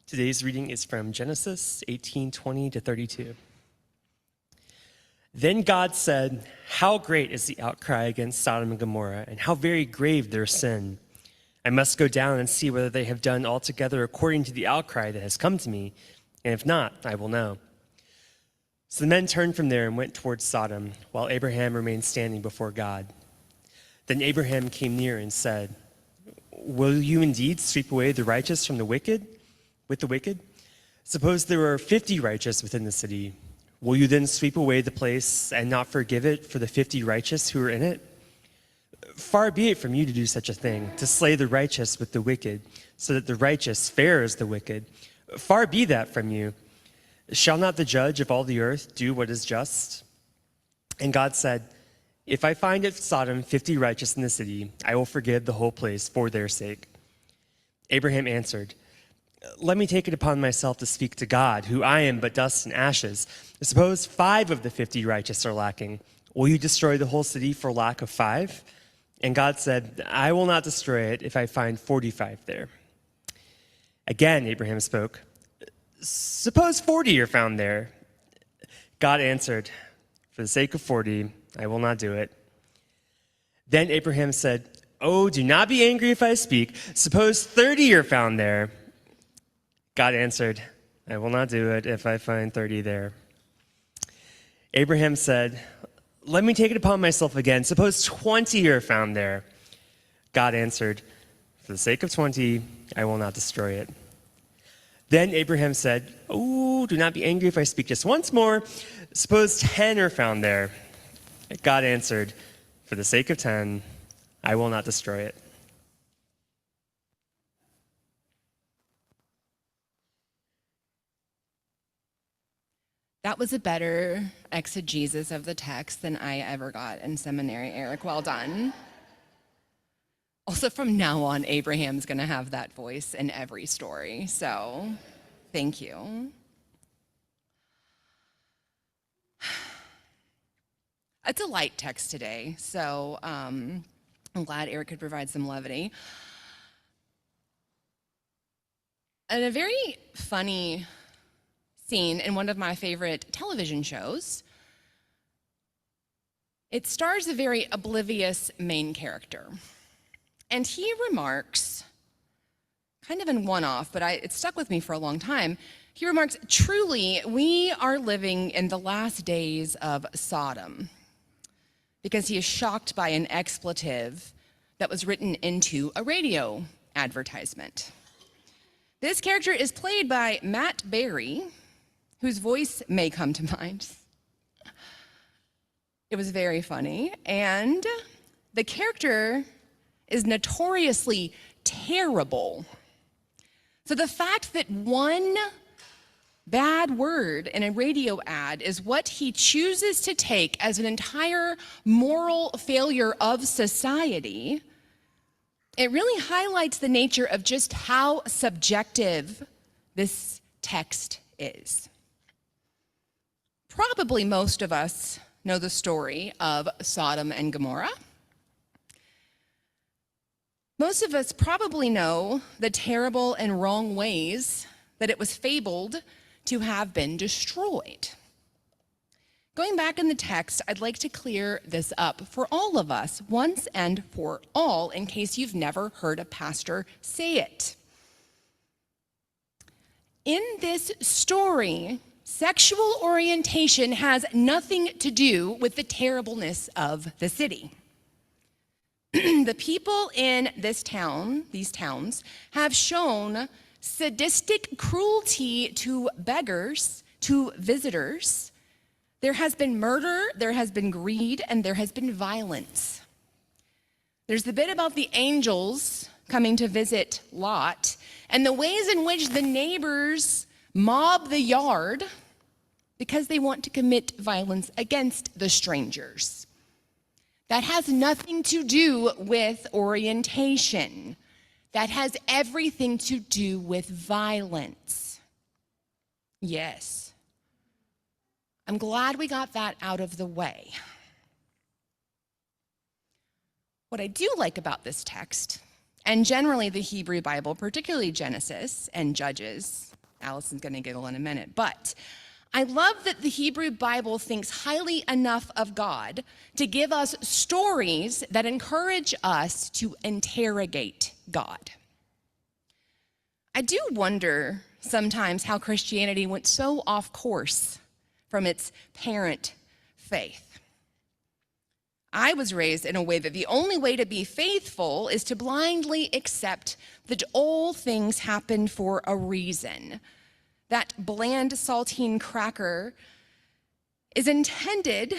Today's reading is from Genesis 18:20 to 32. Then God said, "How great is the outcry against Sodom and Gomorrah, and how very grave their sin. I must go down and see whether they have done altogether according to the outcry that has come to me, and if not, I will know." So the men turned from there and went towards Sodom, while Abraham remained standing before God. Then Abraham came near and said, "Will you indeed sweep away the righteous from the wicked? With the wicked? Suppose there were 50 righteous within the city. Will you then sweep away the place and not forgive it for the 50 righteous who are in it? Far be it from you to do such a thing, to slay the righteous with the wicked, so that the righteous fare as the wicked. Far be that from you. Shall not the judge of all the earth do what is just?" And God said, "If I find at Sodom 50 righteous in the city, I will forgive the whole place for their sake." Abraham answered, "Let me take it upon myself to speak to God, who I am but dust and ashes. Suppose 5 of the 50 righteous are lacking. Will you destroy the whole city for lack of 5? And God said, "I will not destroy it if I find 45 there." Again, Abraham spoke, "Suppose 40 are found there." God answered, "For the sake of 40, I will not do it." Then Abraham said, "Oh, do not be angry if I speak. Suppose 30 are found there." God answered, "I will not do it if I find 30 there." Abraham said, "Let me take it upon myself again. Suppose 20 are found there." God answered, "For the sake of 20, I will not destroy it." Then Abraham said, "Oh, do not be angry if I speak just once more. Suppose 10 are found there." God answered, "For the sake of 10, I will not destroy it." That was a better exegesis of the text than I ever got in seminary, Eric. Well done. Also, from now on, Abraham's going to have that voice in every story. So, thank you. It's a light text today, so I'm glad Eric could provide some levity. And a very funny scene in one of my favorite television shows. It stars a very oblivious main character. And he remarks, kind of in one-off, but it stuck with me for a long time. He remarks, "Truly, we are living in the last days of Sodom," because he is shocked by an expletive that was written into a radio advertisement. This character is played by Matt Berry, whose voice may come to mind. It was very funny. And the character is notoriously terrible. So the fact that one bad word in a radio ad is what he chooses to take as an entire moral failure of society, it really highlights the nature of just how subjective this text is. Probably most of us know the story of Sodom and Gomorrah. Most of us probably know the terrible and wrong ways that it was fabled to have been destroyed. Going back in the text, I'd like to clear this up for all of us, once and for all, in case you've never heard a pastor say it. In this story, sexual orientation has nothing to do with the terribleness of the city. The people in these towns, have shown sadistic cruelty to beggars, to visitors. There has been murder, there has been greed, and there has been violence. There's the bit about the angels coming to visit Lot, and the ways in which the neighbors mob the yard because they want to commit violence against the strangers. That has nothing to do with orientation. That has everything to do with violence. Yes. I'm glad we got that out of the way. What I do like about this text, and generally the Hebrew Bible, particularly Genesis and Judges, Allison's going to giggle in a minute. But I love that the Hebrew Bible thinks highly enough of God to give us stories that encourage us to interrogate God. I do wonder sometimes how Christianity went so off course from its parent faith. I was raised in a way that the only way to be faithful is to blindly accept that all things happen for a reason. That bland saltine cracker is intended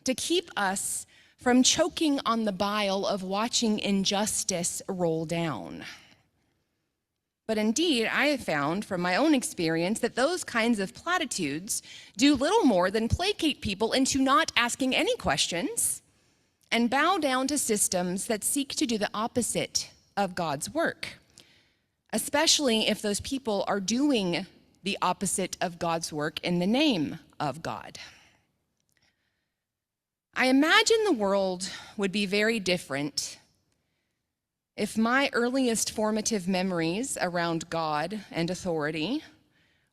to keep us from choking on the bile of watching injustice roll down. But indeed, I have found from my own experience that those kinds of platitudes do little more than placate people into not asking any questions and bow down to systems that seek to do the opposite of God's work, especially if those people are doing the opposite of God's work in the name of God. I imagine the world would be very different if my earliest formative memories around God and authority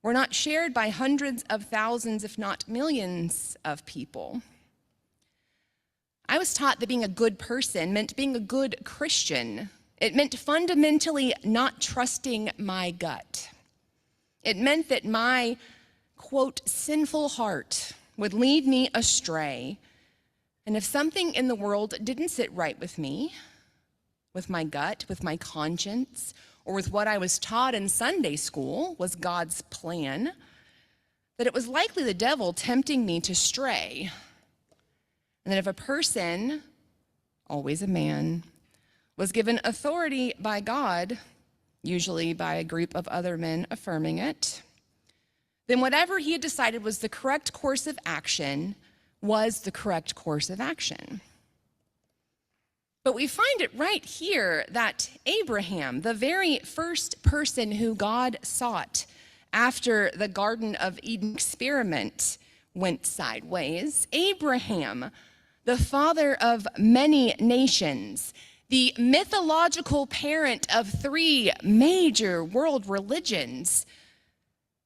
were not shared by hundreds of thousands, if not millions, of people. I was taught that being a good person meant being a good Christian. It meant fundamentally not trusting my gut. It meant that my, quote, sinful heart would lead me astray. And if something in the world didn't sit right with me, with my gut, with my conscience, or with what I was taught in Sunday school was God's plan, that it was likely the devil tempting me to stray. And that if a person, always a man, was given authority by God, usually by a group of other men affirming it, then whatever he had decided was the correct course of action was the correct course of action. But we find it right here that Abraham, the very first person who God sought after the Garden of Eden experiment went sideways, Abraham, the father of many nations, the mythological parent of 3 major world religions,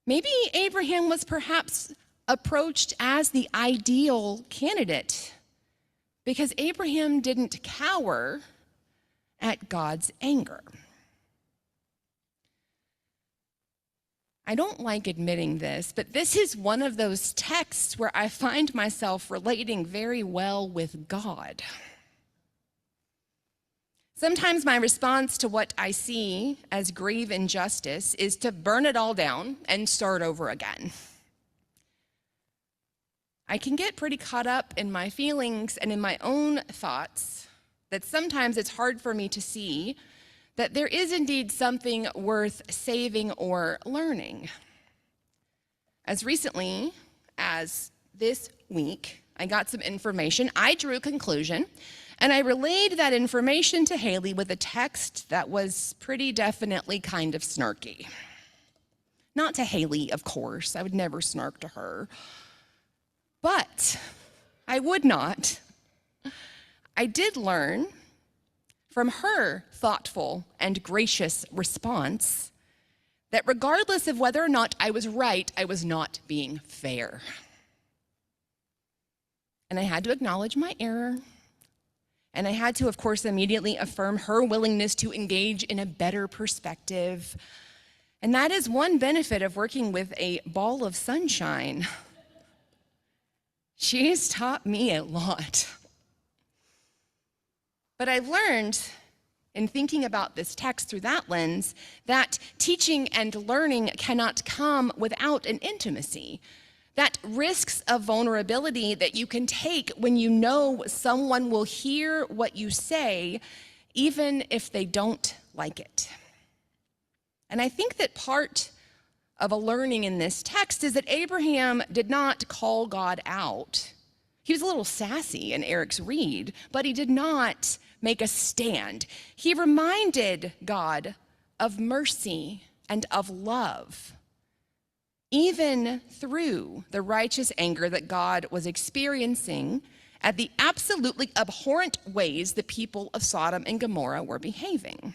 maybe Abraham was perhaps approached as the ideal candidate because Abraham didn't cower at God's anger. I don't like admitting this, but this is one of those texts where I find myself relating very well with God. Sometimes my response to what I see as grave injustice is to burn it all down and start over again. I can get pretty caught up in my feelings and in my own thoughts that sometimes it's hard for me to see that there is indeed something worth saving or learning. As recently as this week, I got some information, I drew a conclusion, and I relayed that information to Haley with a text that was pretty definitely kind of snarky. Not to Haley, of course, I would never snark to her. But I would not. I did learn from her thoughtful and gracious response that regardless of whether or not I was right, I was not being fair. And I had to acknowledge my error. And I had to, of course, immediately affirm her willingness to engage in a better perspective. And that is one benefit of working with a ball of sunshine. She's taught me a lot. But I've learned in thinking about this text through that lens that teaching and learning cannot come without an intimacy. That risks of vulnerability that you can take when you know someone will hear what you say, even if they don't like it. And I think that part of a learning in this text is that Abraham did not call God out. He was a little sassy in Eric's read, but he did not make a stand. He reminded God of mercy and of love, even through the righteous anger that God was experiencing at the absolutely abhorrent ways the people of Sodom and Gomorrah were behaving.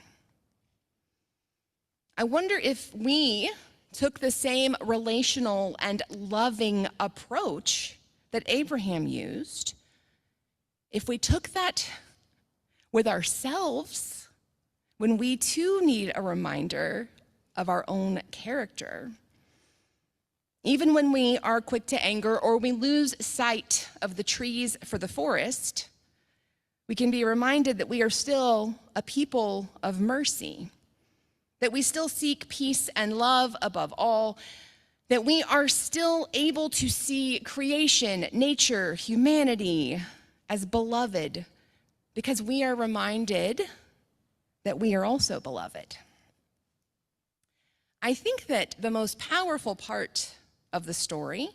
I wonder if we took the same relational and loving approach that Abraham used, if we took that with ourselves, when we too need a reminder of our own character, even when we are quick to anger or we lose sight of the trees for the forest, we can be reminded that we are still a people of mercy, that we still seek peace and love above all, that we are still able to see creation, nature, humanity as beloved, because we are reminded that we are also beloved. I think that the most powerful part of the story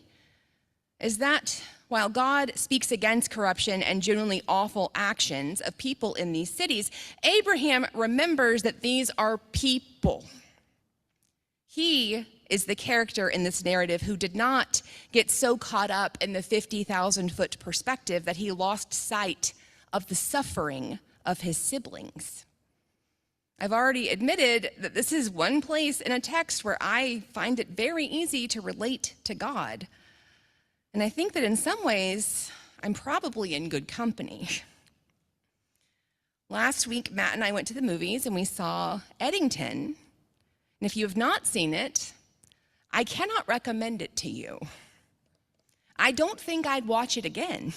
is that while God speaks against corruption and genuinely awful actions of people in these cities, Abraham remembers that these are people. He is the character in this narrative who did not get so caught up in the 50,000-foot perspective that he lost sight of the suffering of his siblings. I've already admitted that this is one place in a text where I find it very easy to relate to God. And I think that in some ways, I'm probably in good company. Last week, Matt and I went to the movies and we saw Eddington. And if you have not seen it, I cannot recommend it to you. I don't think I'd watch it again.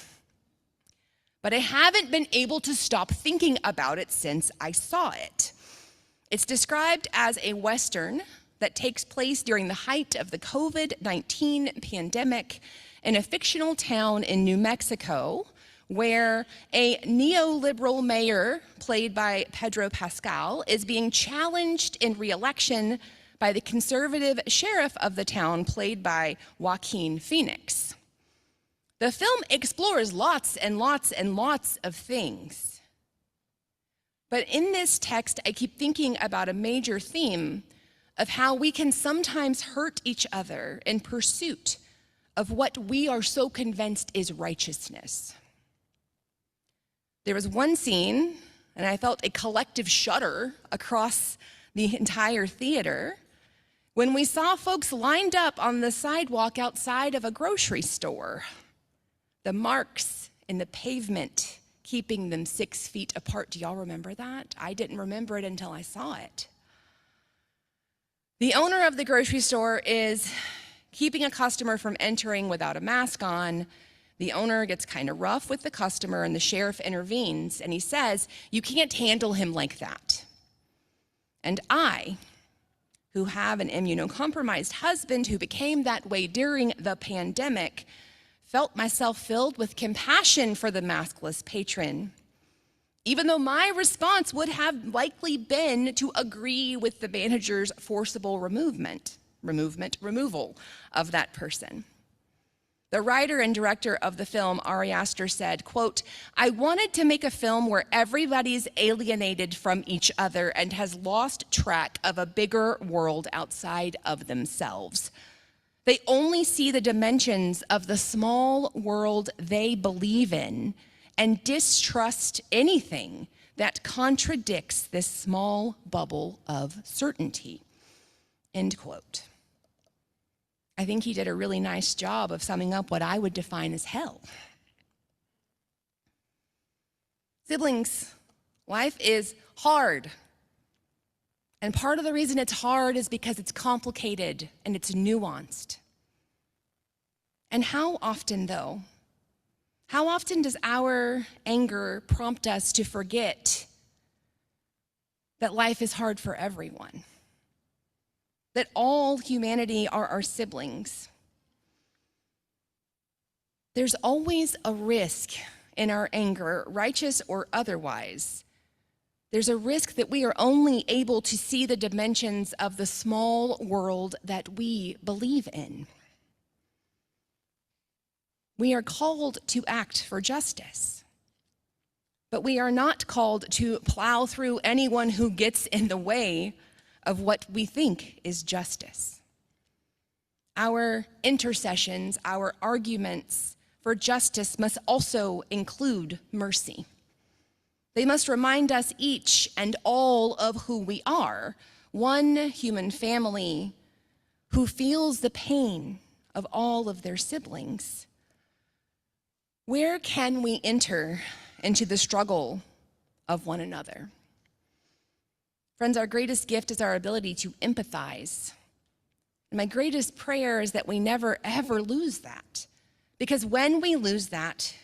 But I haven't been able to stop thinking about it since I saw it. It's described as a Western that takes place during the height of the COVID-19 pandemic in a fictional town in New Mexico where a neoliberal mayor, played by Pedro Pascal, is being challenged in re-election by the conservative sheriff of the town, played by Joaquin Phoenix. The film explores lots and lots and lots of things. But in this text, I keep thinking about a major theme of how we can sometimes hurt each other in pursuit of what we are so convinced is righteousness. There was one scene, and I felt a collective shudder across the entire theater, when we saw folks lined up on the sidewalk outside of a grocery store. The marks in the pavement keeping them 6 feet apart. Do y'all remember that? I didn't remember it until I saw it. The owner of the grocery store is keeping a customer from entering without a mask on. The owner gets kind of rough with the customer and the sheriff intervenes and he says, "You can't handle him like that." And I, who have an immunocompromised husband who became that way during the pandemic, felt myself filled with compassion for the maskless patron, even though my response would have likely been to agree with the manager's forcible removal of that person. The writer and director of the film, Ari Aster, said, quote, "I wanted to make a film where everybody's alienated from each other and has lost track of a bigger world outside of themselves. They only see the dimensions of the small world they believe in and distrust anything that contradicts this small bubble of certainty." End quote. I think he did a really nice job of summing up what I would define as hell. Siblings, life is hard. And part of the reason it's hard is because it's complicated and it's nuanced. And how often, though? How often does our anger prompt us to forget that life is hard for everyone? That all humanity are our siblings? There's always a risk in our anger, righteous or otherwise. There's a risk that we are only able to see the dimensions of the small world that we believe in. We are called to act for justice, but we are not called to plow through anyone who gets in the way of what we think is justice. Our intercessions, our arguments for justice must also include mercy. They must remind us each and all of who we are, one human family, who feels the pain of all of their siblings? Where can we enter into the struggle of one another? Friends, our greatest gift is our ability to empathize. And my greatest prayer is that we never, ever lose that. Because when we lose that,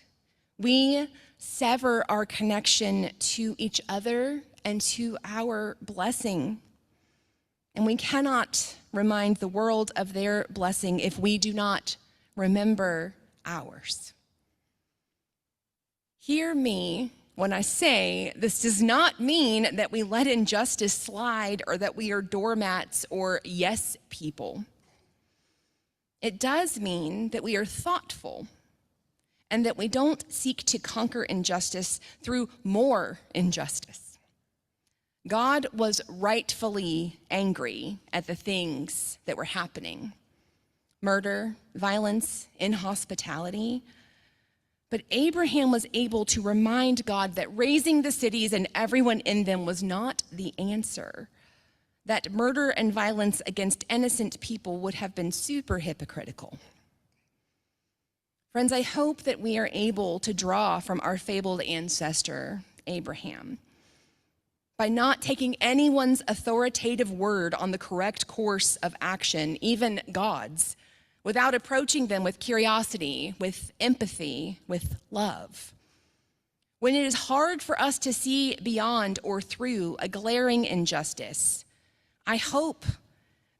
we sever our connection to each other and to our blessing. And we cannot remind the world of their blessing if we do not remember ours. Hear me when I say this does not mean that we let injustice slide or that we are doormats or yes people. It does mean that we are thoughtful and that we don't seek to conquer injustice through more injustice. God was rightfully angry at the things that were happening: murder, violence, inhospitality. But Abraham was able to remind God that razing the cities and everyone in them was not the answer, that murder and violence against innocent people would have been super hypocritical. Friends, I hope that we are able to draw from our fabled ancestor, Abraham, by not taking anyone's authoritative word on the correct course of action, even God's, without approaching them with curiosity, with empathy, with love. When it is hard for us to see beyond or through a glaring injustice, I hope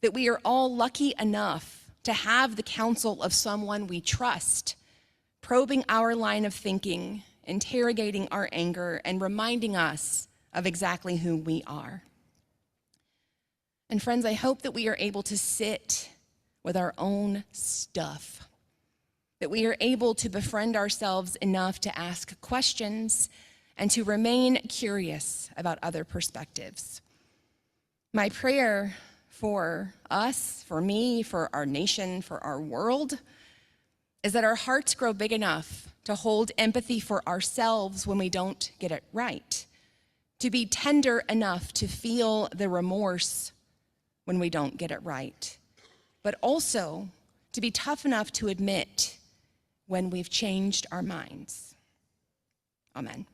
that we are all lucky enough to have the counsel of someone we trust, probing our line of thinking, interrogating our anger, and reminding us of exactly who we are. And friends, I hope that we are able to sit with our own stuff, that we are able to befriend ourselves enough to ask questions and to remain curious about other perspectives. My prayer for us, for me, for our nation, for our world, is that our hearts grow big enough to hold empathy for ourselves when we don't get it right, to be tender enough to feel the remorse when we don't get it right, but also to be tough enough to admit when we've changed our minds. Amen.